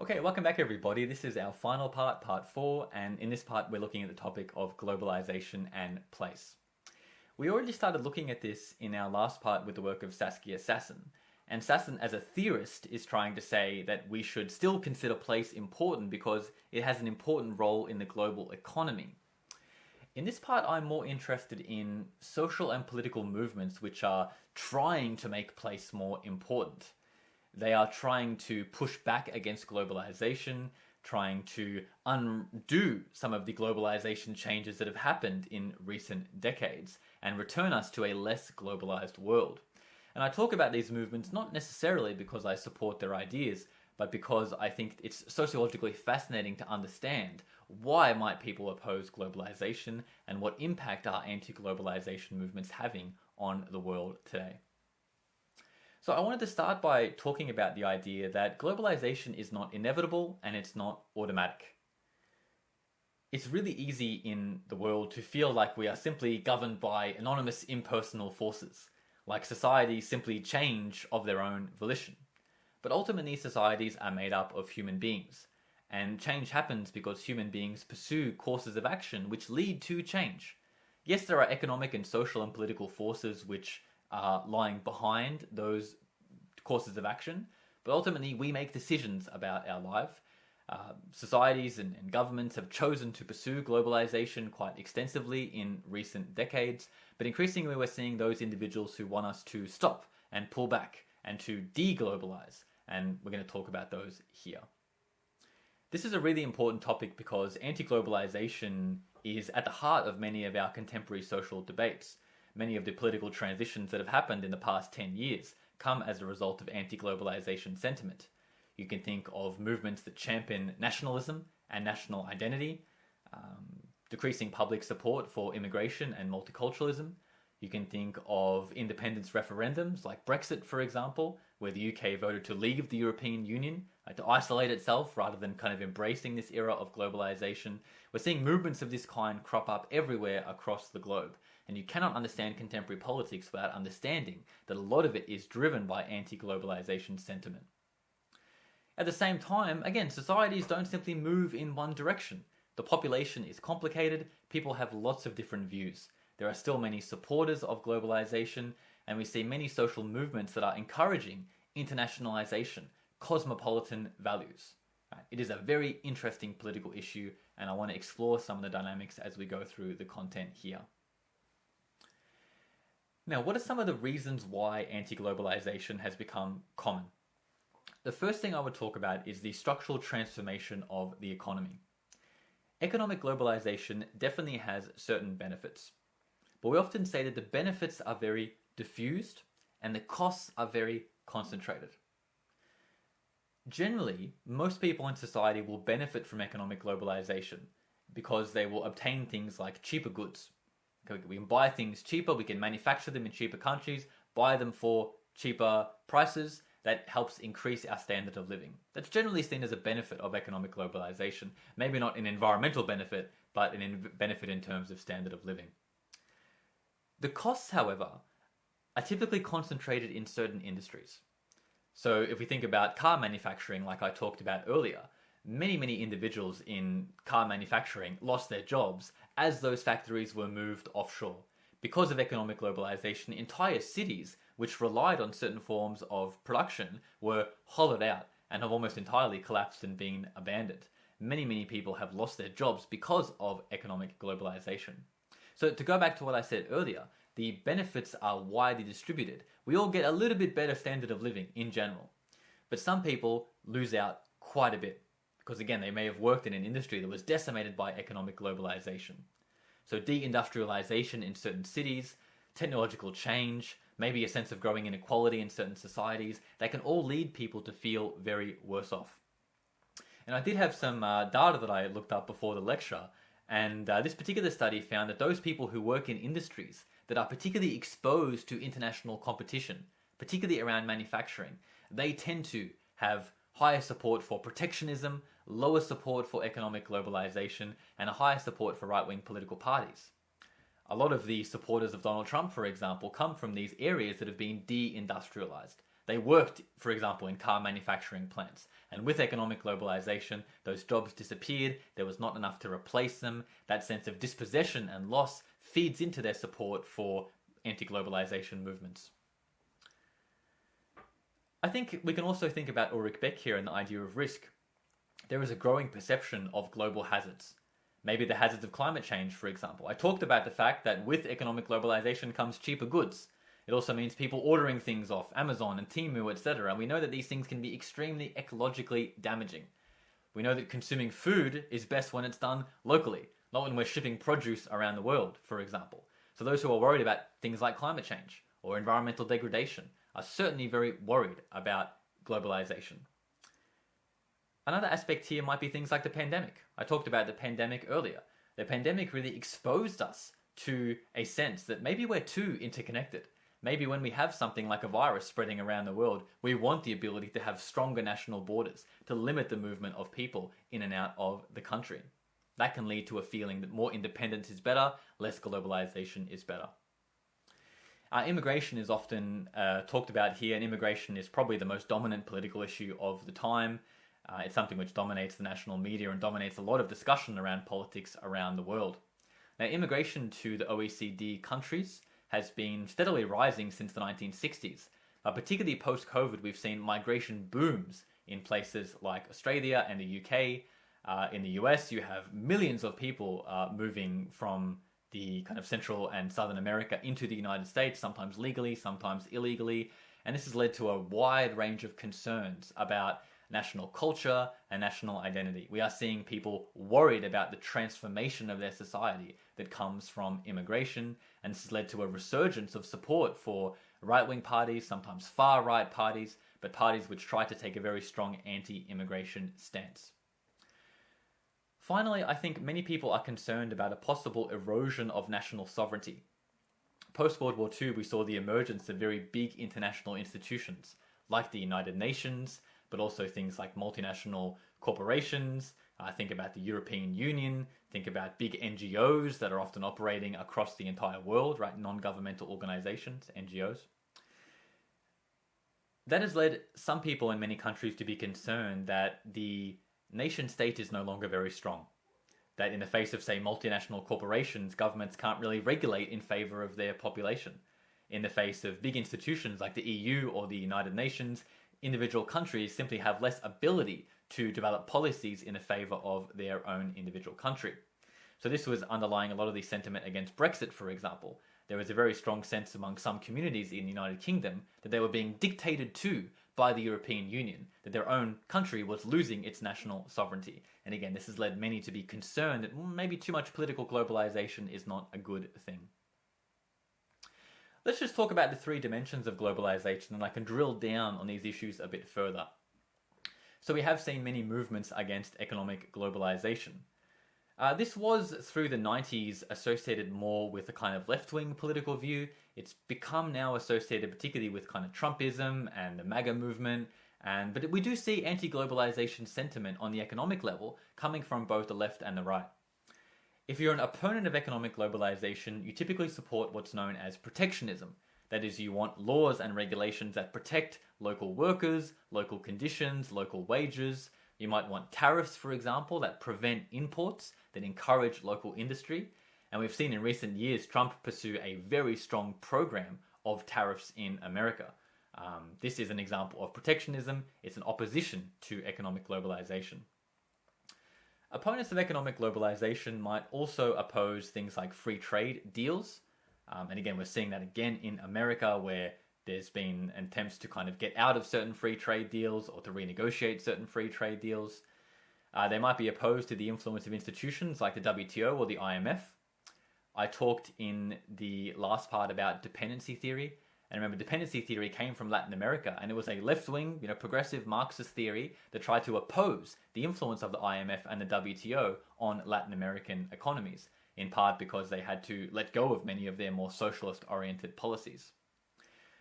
Okay, welcome back everybody. This is our final part, part 4, and in this part we're looking at the topic of globalization and place. We already started looking at this in our last part with the work of Saskia Sassen, and Sassen as a theorist is trying to say that we should still consider place important because it has an important role in the global economy. In this part I'm more interested in social and political movements which are trying to make place more important. They are trying to push back against globalization, trying to undo some of the globalization changes that have happened in recent decades and return us to a less globalized world. And I talk about these movements not necessarily because I support their ideas, but because I think it's sociologically fascinating to understand why might people oppose globalization and what impact are anti-globalization movements having on the world today. So I wanted to start by talking about the idea that globalization is not inevitable and it's not automatic. It's really easy in the world to feel like we are simply governed by anonymous impersonal forces, like societies simply change of their own volition. But ultimately societies are made up of human beings, and change happens because human beings pursue courses of action which lead to change. Yes, there are economic and social and political forces which are lying behind those courses of action, but ultimately we make decisions about our life. Societies and governments have chosen to pursue globalization quite extensively in recent decades, but increasingly we're seeing those individuals who want us to stop and pull back and to de-globalize, and we're going to talk about those here. This is a really important topic because anti-globalization is at the heart of many of our contemporary social debates. Many of the political transitions that have happened in the past 10 years come as a result of anti-globalization sentiment. You can think of movements that champion nationalism and national identity, decreasing public support for immigration and multiculturalism. You can think of independence referendums like Brexit, for example, where the UK voted to leave the European Union, to isolate itself rather than kind of embracing this era of globalization. We're seeing movements of this kind crop up everywhere across the globe. And you cannot understand contemporary politics without understanding that a lot of it is driven by anti-globalization sentiment. At the same time, again, societies don't simply move in one direction. The population is complicated, people have lots of different views. There are still many supporters of globalization, and we see many social movements that are encouraging internationalization, cosmopolitan values. It is a very interesting political issue, and I want to explore some of the dynamics as we go through the content here. Now, what are some of the reasons why anti-globalization has become common? The first thing I would talk about is the structural transformation of the economy. Economic globalization definitely has certain benefits, but we often say that the benefits are very diffused and the costs are very concentrated. Generally, most people in society will benefit from economic globalization because they will obtain things like cheaper goods. We can buy things cheaper, we can manufacture them in cheaper countries, buy them for cheaper prices. That helps increase our standard of living. That's generally seen as a benefit of economic globalization. Maybe not an environmental benefit, but an benefit in terms of standard of living. The costs, however, are typically concentrated in certain industries. So if we think about car manufacturing, like I talked about earlier, many individuals in car manufacturing lost their jobs as those factories were moved offshore. Because of economic globalization, entire cities which relied on certain forms of production were hollowed out and have almost entirely collapsed and been abandoned. Many people have lost their jobs because of economic globalization. So to go back to what I said earlier, the benefits are widely distributed. We all get a little bit better standard of living in general. But some people lose out quite a bit because, again, they may have worked in an industry that was decimated by economic globalization. So deindustrialization in certain cities, technological change, maybe a sense of growing inequality in certain societies, they can all lead people to feel very worse off. And I did have some data that I looked up before the lecture, and this particular study found that those people who work in industries that are particularly exposed to international competition, particularly around manufacturing, they tend to have higher support for protectionism, lower support for economic globalization, and a higher support for right-wing political parties. A lot of the supporters of Donald Trump, for example, come from these areas that have been deindustrialized. They worked, for example, in car manufacturing plants. And with economic globalization, those jobs disappeared. There was not enough to replace them. That sense of dispossession and loss feeds into their support for anti-globalization movements. I think we can also think about Ulrich Beck here and the idea of risk. There is a growing perception of global hazards. Maybe the hazards of climate change, for example. I talked about the fact that with economic globalization comes cheaper goods. It also means people ordering things off Amazon and Temu, etc. And we know that these things can be extremely ecologically damaging. We know that consuming food is best when it's done locally, not when we're shipping produce around the world, for example. So those who are worried about things like climate change or environmental degradation are certainly very worried about globalization. Another aspect here might be things like the pandemic. I talked about the pandemic earlier. The pandemic really exposed us to a sense that maybe we're too interconnected. Maybe when we have something like a virus spreading around the world, we want the ability to have stronger national borders to limit the movement of people in and out of the country. That can lead to a feeling that more independence is better, less globalization is better. Immigration is often talked about here, and immigration is probably the most dominant political issue of the time. It's something which dominates the national media and dominates a lot of discussion around politics around the world. Now, immigration to the OECD countries has been steadily rising since the 1960s. Particularly post-COVID, we've seen migration booms in places like Australia and the UK. In the US, you have millions of people moving from the kind of Central and Southern America into the United States, sometimes legally, sometimes illegally. And this has led to a wide range of concerns about national culture and national identity. We are seeing people worried about the transformation of their society that comes from immigration, and this has led to a resurgence of support for right-wing parties, sometimes far-right parties, but parties which try to take a very strong anti-immigration stance. Finally, I think many people are concerned about a possible erosion of national sovereignty. Post-World War II, we saw the emergence of very big international institutions, like the United Nations, but also things like multinational corporations. Think about the European Union, think about big NGOs that are often operating across the entire world, right? Non-governmental organizations, NGOs. That has led some people in many countries to be concerned that the nation state is no longer very strong. That in the face of, say, multinational corporations, governments can't really regulate in favor of their population. In the face of big institutions like the EU or the United Nations, individual countries simply have less ability to develop policies in the favor of their own individual country. So this was underlying a lot of the sentiment against Brexit, for example. There was a very strong sense among some communities in the United Kingdom that they were being dictated to by the European Union, that their own country was losing its national sovereignty. And again, this has led many to be concerned that maybe too much political globalization is not a good thing. Let's just talk about the three dimensions of globalization, and I can drill down on these issues a bit further. So we have seen many movements against economic globalization. This was, through the 90s, associated more with a kind of left-wing political view. It's become now associated particularly with kind of Trumpism and the MAGA movement. But we do see anti-globalization sentiment on the economic level coming from both the left and the right. If you're an opponent of economic globalization, you typically support what's known as protectionism. That is, you want laws and regulations that protect local workers, local conditions, local wages. You might want tariffs, for example, that prevent imports, that encourage local industry. And we've seen in recent years Trump pursue a very strong program of tariffs in America. This is an example of protectionism. It's an opposition to economic globalization. Opponents of economic globalization might also oppose things like free trade deals. And again, we're seeing that again in America, where there's been attempts to kind of get out of certain free trade deals or to renegotiate certain free trade deals. They might be opposed to the influence of institutions like the WTO or the IMF. I talked in the last part about dependency theory. And remember, dependency theory came from Latin America, and it was a left-wing, progressive Marxist theory that tried to oppose the influence of the IMF and the WTO on Latin American economies, in part because they had to let go of many of their more socialist-oriented policies.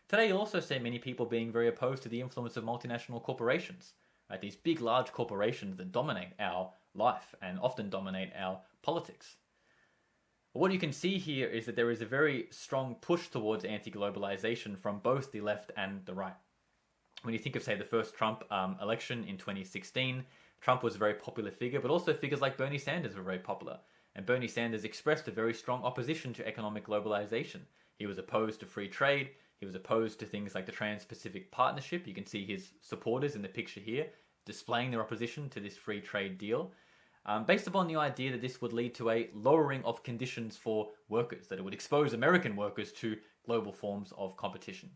Today, you'll also see many people being very opposed to the influence of multinational corporations, right? These big, large corporations that dominate our life and often dominate our politics. What you can see here is that there is a very strong push towards anti-globalization from both the left and the right. When you think of, say, the first Trump election in 2016, Trump was a very popular figure, but also figures like Bernie Sanders were very popular. And Bernie Sanders expressed a very strong opposition to economic globalization. He was opposed to free trade. He was opposed to things like the Trans-Pacific Partnership. You can see his supporters in the picture here displaying their opposition to this free trade deal, based upon the idea that this would lead to a lowering of conditions for workers, that it would expose American workers to global forms of competition.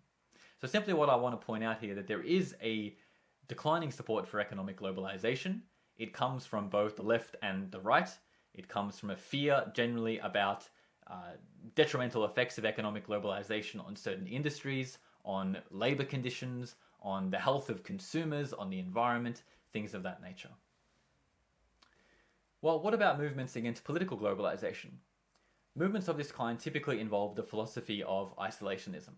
So simply what I want to point out here, that there is a declining support for economic globalization. It comes from both the left and the right. It comes from a fear generally about detrimental effects of economic globalization on certain industries, on labor conditions, on the health of consumers, on the environment, things of that nature. Well, what about movements against political globalization? Movements of this kind typically involve the philosophy of isolationism.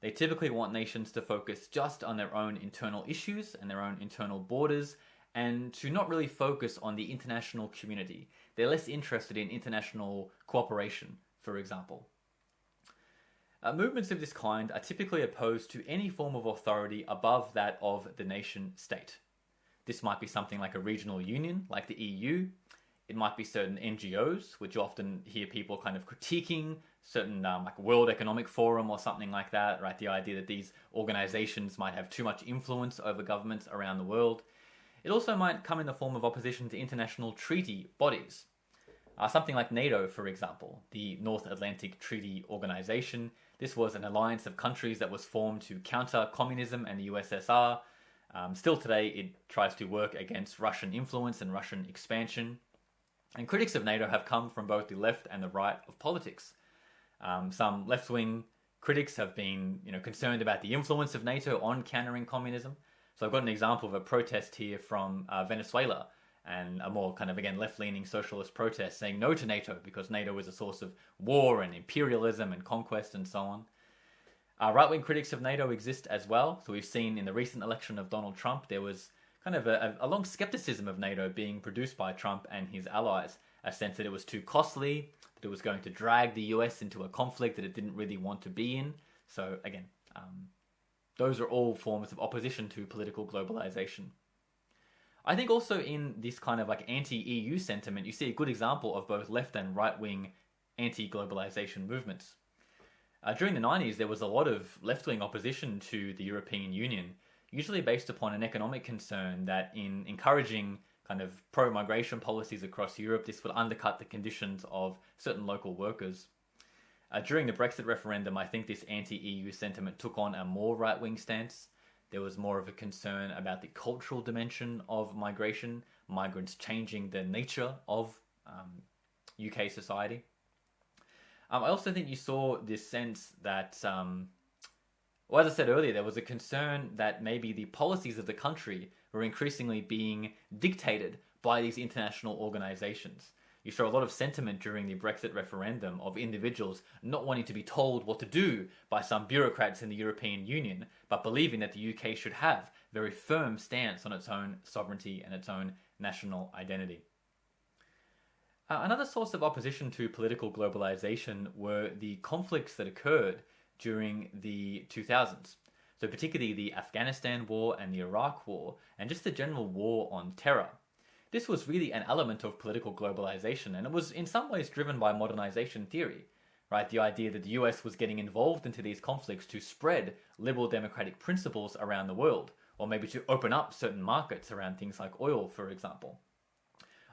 They typically want nations to focus just on their own internal issues and their own internal borders, and to not really focus on the international community. They're less interested in international cooperation, for example. Movements of this kind are typically opposed to any form of authority above that of the nation state. This might be something like a regional union, like the EU. It might be certain NGOs, which you often hear people kind of critiquing, certain like World Economic Forum or something like that, right? The idea that these organizations might have too much influence over governments around the world. It also might come in the form of opposition to international treaty bodies. Something like NATO, for example, the North Atlantic Treaty Organization. This was an alliance of countries that was formed to counter communism and the USSR. Still today, it tries to work against Russian influence and Russian expansion. And critics of NATO have come from both the left and the right of politics. Some left-wing critics have been, concerned about the influence of NATO on countering communism. So I've got an example of a protest here from Venezuela, and a more kind of, again, left-leaning socialist protest saying no to NATO because NATO is a source of war and imperialism and conquest and so on. Right-wing critics of NATO exist as well. So we've seen in the recent election of Donald Trump, there was kind of a long skepticism of NATO being produced by Trump and his allies, a sense that it was too costly, that it was going to drag the US into a conflict that it didn't really want to be in. So again, those are all forms of opposition to political globalization. I think also in this kind of like anti-EU sentiment, you see a good example of both left and right-wing anti-globalization movements. During the 90s, there was a lot of left-wing opposition to the European Union, usually based upon an economic concern that in encouraging kind of pro-migration policies across Europe, this would undercut the conditions of certain local workers. During the Brexit referendum, I think this anti-EU sentiment took on a more right-wing stance. There was more of a concern about the cultural dimension of migration, migrants changing the nature of UK society. I also think you saw this sense that, as I said earlier, there was a concern that maybe the policies of the country were increasingly being dictated by these international organizations. You saw a lot of sentiment during the Brexit referendum of individuals not wanting to be told what to do by some bureaucrats in the European Union, but believing that the UK should have a very firm stance on its own sovereignty and its own national identity. Another source of opposition to political globalization were the conflicts that occurred during the 2000s. So particularly the Afghanistan war and the Iraq war, and just the general war on terror. This was really an element of political globalization, and it was in some ways driven by modernization theory, right? The idea that the US was getting involved into these conflicts to spread liberal democratic principles around the world, or maybe to open up certain markets around things like oil, for example.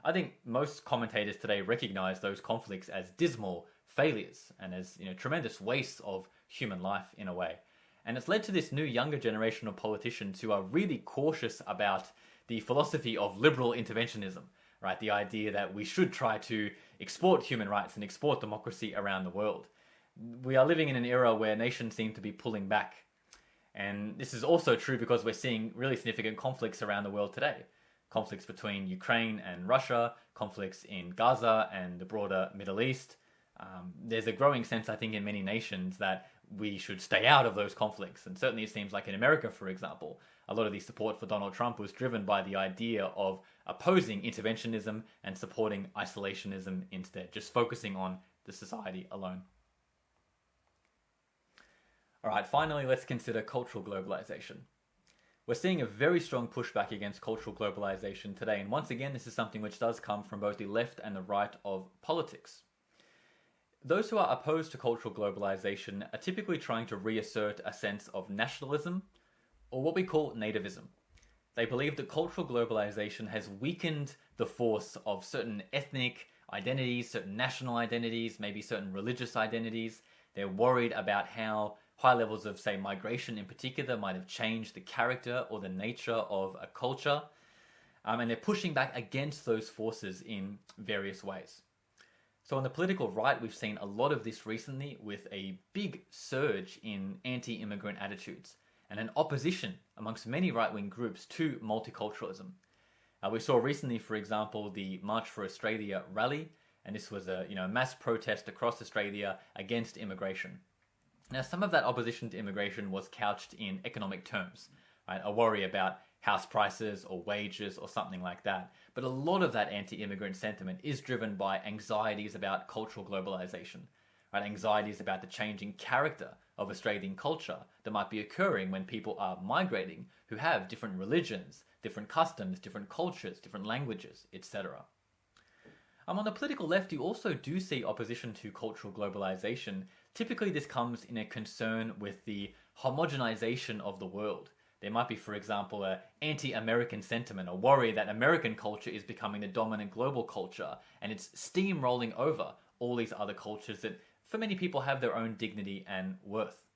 I think most commentators today recognize those conflicts as dismal failures and as tremendous wastes of human life in a way. And it's led to this new younger generation of politicians who are really cautious about the philosophy of liberal interventionism, right? The idea that we should try to export human rights and export democracy around the world. We are living in an era where nations seem to be pulling back. And this is also true because we're seeing really significant conflicts around the world today. Conflicts between Ukraine and Russia, conflicts in Gaza and the broader Middle East. There's a growing sense, I think, in many nations that we should stay out of those conflicts. And certainly it seems like in America, for example, a lot of the support for Donald Trump was driven by the idea of opposing interventionism and supporting isolationism instead, just focusing on the society alone. All right, finally, let's consider cultural globalization. We're seeing a very strong pushback against cultural globalization today, and once again, this is something which does come from both the left and the right of politics. Those who are opposed to cultural globalization are typically trying to reassert a sense of nationalism, or what we call nativism. They believe that cultural globalization has weakened the force of certain ethnic identities, certain national identities, maybe certain religious identities. They're worried about how high levels of, say, migration in particular might have changed the character or the nature of a culture. And they're pushing back against those forces in various ways. So on the political right, we've seen a lot of this recently with a big surge in anti-immigrant attitudes and an opposition amongst many right-wing groups to multiculturalism. We saw recently, for example, the March for Australia rally, and this was a mass protest across Australia against immigration. Now, some of that opposition to immigration was couched in economic terms, right? A worry about house prices or wages or something like that. But a lot of that anti-immigrant sentiment is driven by anxieties about cultural globalization, right? Anxieties about the changing character of Australian culture that might be occurring when people are migrating who have different religions, different customs, different cultures, different languages, etc. On the political left, you also do see opposition to cultural globalization. Typically, this comes in a concern with the homogenization of the world. There might be, for example, an anti-American sentiment, a worry that American culture is becoming the dominant global culture, and it's steamrolling over all these other cultures that, for many people, have their own dignity and worth.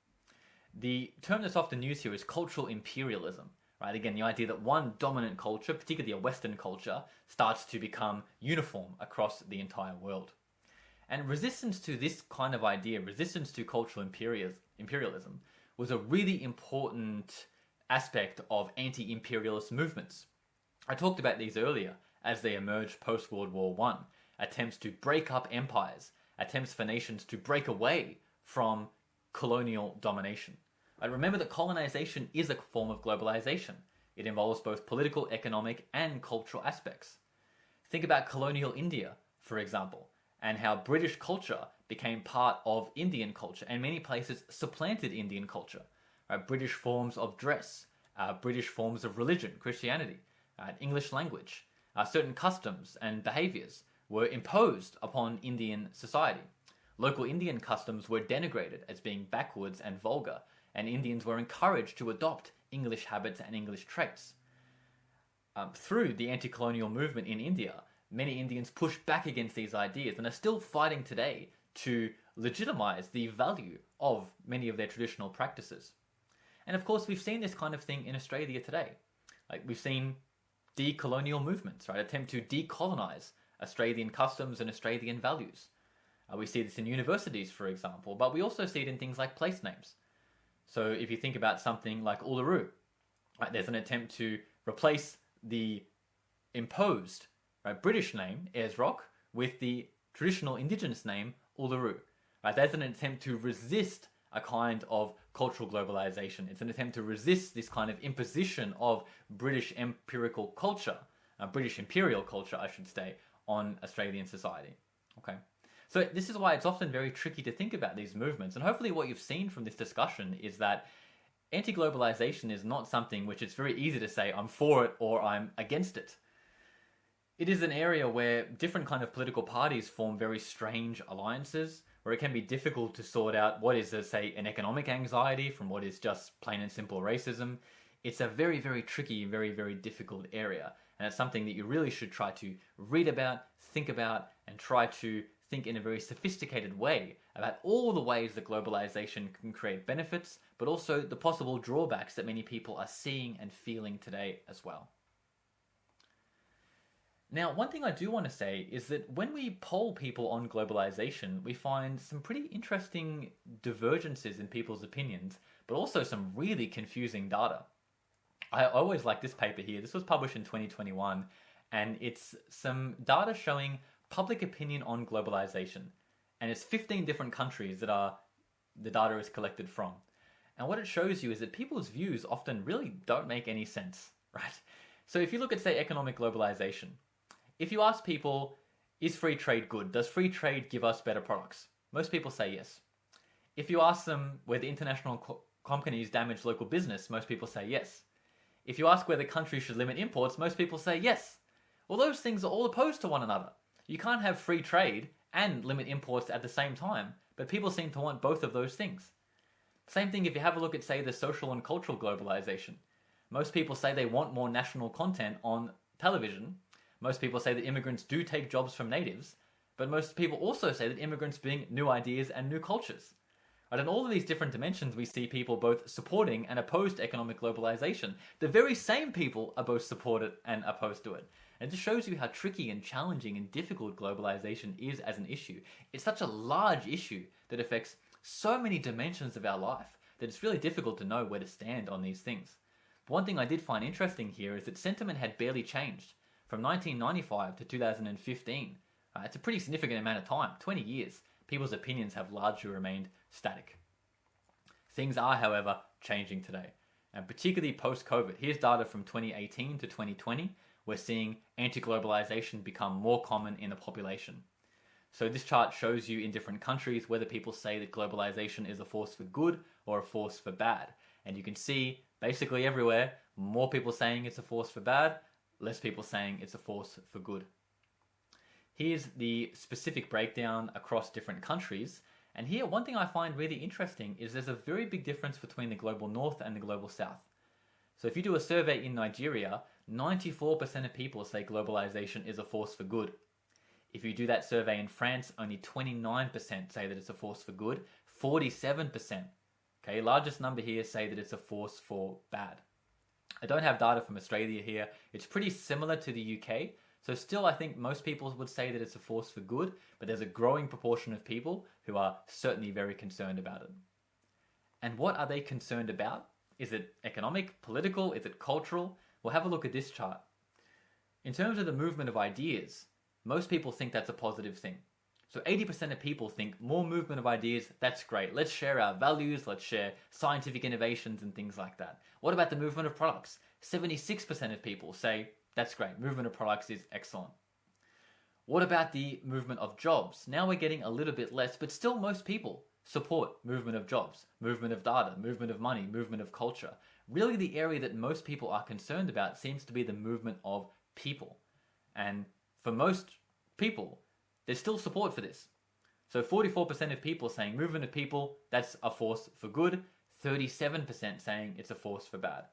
The term that's often used here is cultural imperialism. Right? Again, the idea that one dominant culture, particularly a Western culture, starts to become uniform across the entire world. And resistance to this kind of idea, resistance to cultural imperialism, was a really important aspect of anti-imperialist movements. I talked about these earlier as they emerged post-World War I. Attempts to break up empires, attempts for nations to break away from colonial domination. Remember that colonization is a form of globalization. It involves both political, economic, and cultural aspects. Think about colonial India, for example, and how British culture became part of Indian culture, and many places supplanted Indian culture. British forms of dress, British forms of religion, Christianity, English language, certain customs and behaviors were imposed upon Indian society. Local Indian customs were denigrated as being backwards and vulgar, and Indians were encouraged to adopt English habits and English traits. Through the anti-colonial movement in India, many Indians pushed back against these ideas and are still fighting today to legitimize the value of many of their traditional practices. And of course, we've seen this kind of thing in Australia today. We've seen decolonial movements, right? Attempt to decolonize Australian customs and Australian values. We see this in universities, for example, but we also see it in things like place names. So if you think about something like Uluru, right, there's an attempt to replace the imposed British name, Ayers Rock, with the traditional indigenous name, Uluru. Right, there's an attempt to resist a kind of cultural globalization. It's an attempt to resist this kind of imposition of British empirical culture, British imperial culture, I should say, on Australian society. Okay. So this is why it's often very tricky to think about these movements. And hopefully what you've seen from this discussion is that anti-globalization is not something which it's very easy to say, I'm for it or I'm against it. It is an area where different kind of political parties form very strange alliances, where it can be difficult to sort out what is, say, an economic anxiety from what is just plain and simple racism. It's a very, very tricky, very, very difficult area. And it's something that you really should try to read about, think about, and try to think in a very sophisticated way about all the ways that globalization can create benefits, but also the possible drawbacks that many people are seeing and feeling today as well. Now, one thing I do want to say is that when we poll people on globalization, we find some pretty interesting divergences in people's opinions, but also some really confusing data. I always like this paper here. This was published in 2021, and it's some data showing public opinion on globalization. And it's 15 different countries that the data is collected from. And what it shows you is that people's views often really don't make any sense, right? So if you look at, say, economic globalization, if you ask people, is free trade good? Does free trade give us better products? Most people say yes. If you ask them whether international companies damage local business, most people say yes. If you ask whether countries should limit imports, most people say yes. Well, those things are all opposed to one another. You can't have free trade and limit imports at the same time, but people seem to want both of those things. Same thing if you have a look at, say, the social and cultural globalization. Most people say they want more national content on television. Most people say that immigrants do take jobs from natives, but most people also say that immigrants bring new ideas and new cultures. Right, in all of these different dimensions, we see people both supporting and opposed to economic globalization. The very same people are both supported and opposed to it. And it just shows you how tricky and challenging and difficult globalization is as an issue. It's such a large issue that affects so many dimensions of our life that it's really difficult to know where to stand on these things. But one thing I did find interesting here is that sentiment had barely changed from 1995 to 2015. It's a pretty significant amount of time, 20 years. People's opinions have largely remained static. Things are, however, changing today, and particularly post-COVID. Here's data from 2018 to 2020. We're seeing anti-globalization become more common in the population. So this chart shows you in different countries whether people say that globalization is a force for good or a force for bad. And you can see basically everywhere, more people saying it's a force for bad, less people saying it's a force for good. Here's the specific breakdown across different countries. And here, one thing I find really interesting is there's a very big difference between the global north and the global south. So if you do a survey in Nigeria, 94% of people say globalization is a force for good. If you do that survey in France, only 29% say that it's a force for good. 47%, okay, largest number here, say that it's a force for bad. I don't have data from Australia here. It's pretty similar to the UK. So still, I think most people would say that it's a force for good, but there's a growing proportion of people who are certainly very concerned about it. And what are they concerned about? Is it economic, political? Is it cultural? Well, have a look at this chart. In terms of the movement of ideas, most people think that's a positive thing. So 80% of people think more movement of ideas, that's great. Let's share our values, let's share scientific innovations and things like that. What about the movement of products? 76% of people say, that's great. Movement of products is excellent. What about the movement of jobs? Now we're getting a little bit less, but still most people support movement of jobs, movement of data, movement of money, movement of culture. Really the area that most people are concerned about seems to be the movement of people. And for most people, there's still support for this. So 44% of people saying movement of people, that's a force for good. 37% saying it's a force for bad.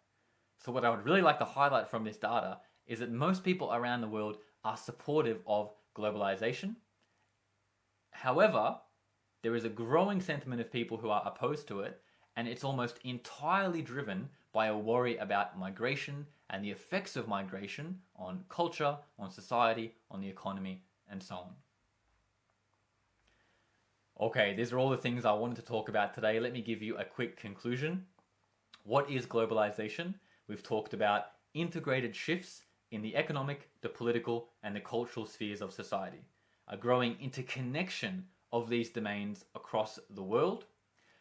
So what I would really like to highlight from this data is that most people around the world are supportive of globalization. However, there is a growing sentiment of people who are opposed to it, and it's almost entirely driven by a worry about migration and the effects of migration on culture, on society, on the economy, and so on. Okay, these are all the things I wanted to talk about today. Let me give you a quick conclusion. What is globalization? We've talked about integrated shifts in the economic, the political, and the cultural spheres of society. A growing interconnection of these domains across the world,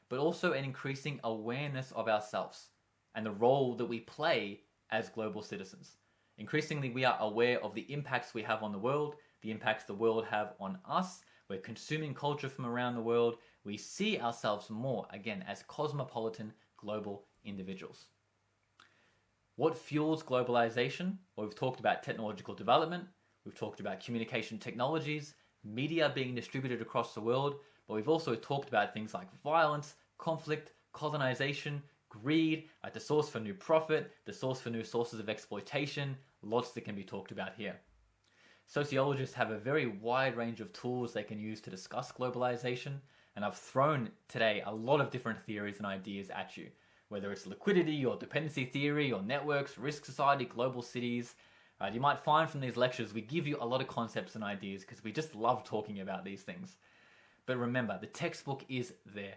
but also an increasing awareness of ourselves and the role that we play as global citizens. Increasingly, we are aware of the impacts we have on the world, the impacts the world have on us. We're consuming culture from around the world. We see ourselves more, again, as cosmopolitan global individuals. What fuels globalization? Well, we've talked about technological development, we've talked about communication technologies, media being distributed across the world, but we've also talked about things like violence, conflict, colonization, greed, the source for new profit, the source for new sources of exploitation, lots that can be talked about here. Sociologists have a very wide range of tools they can use to discuss globalization, and I've thrown today a lot of different theories and ideas at you, whether it's liquidity or dependency theory or networks, risk society, global cities. You might find from these lectures we give you a lot of concepts and ideas because we just love talking about these things. But remember, the textbook is there.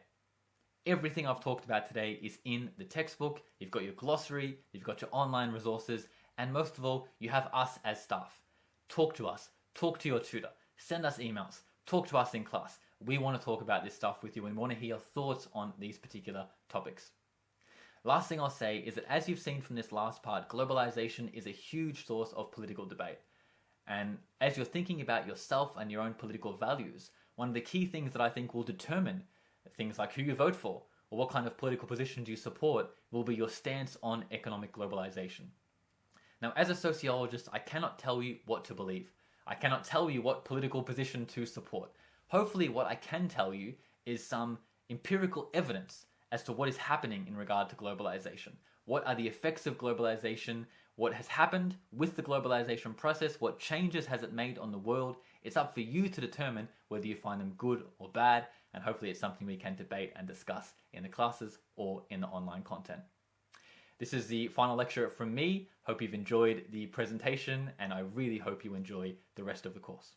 Everything I've talked about today is in the textbook. You've got your glossary, you've got your online resources, and most of all, you have us as staff. Talk to us, talk to your tutor, send us emails, talk to us in class. We want to talk about this stuff with you and want to hear your thoughts on these particular topics. Last thing I'll say is that as you've seen from this last part, globalization is a huge source of political debate. And as you're thinking about yourself and your own political values, one of the key things that I think will determine things like who you vote for, or what kind of political positions you support will be your stance on economic globalization. Now, as a sociologist, I cannot tell you what to believe. I cannot tell you what political position to support. Hopefully, what I can tell you is some empirical evidence as to what is happening in regard to globalization. What are the effects of globalization? What has happened with the globalization process? What changes has it made on the world? It's up for you to determine whether you find them good or bad, and hopefully it's something we can debate and discuss in the classes or in the online content. This is the final lecture from me. Hope you've enjoyed the presentation, and I really hope you enjoy the rest of the course.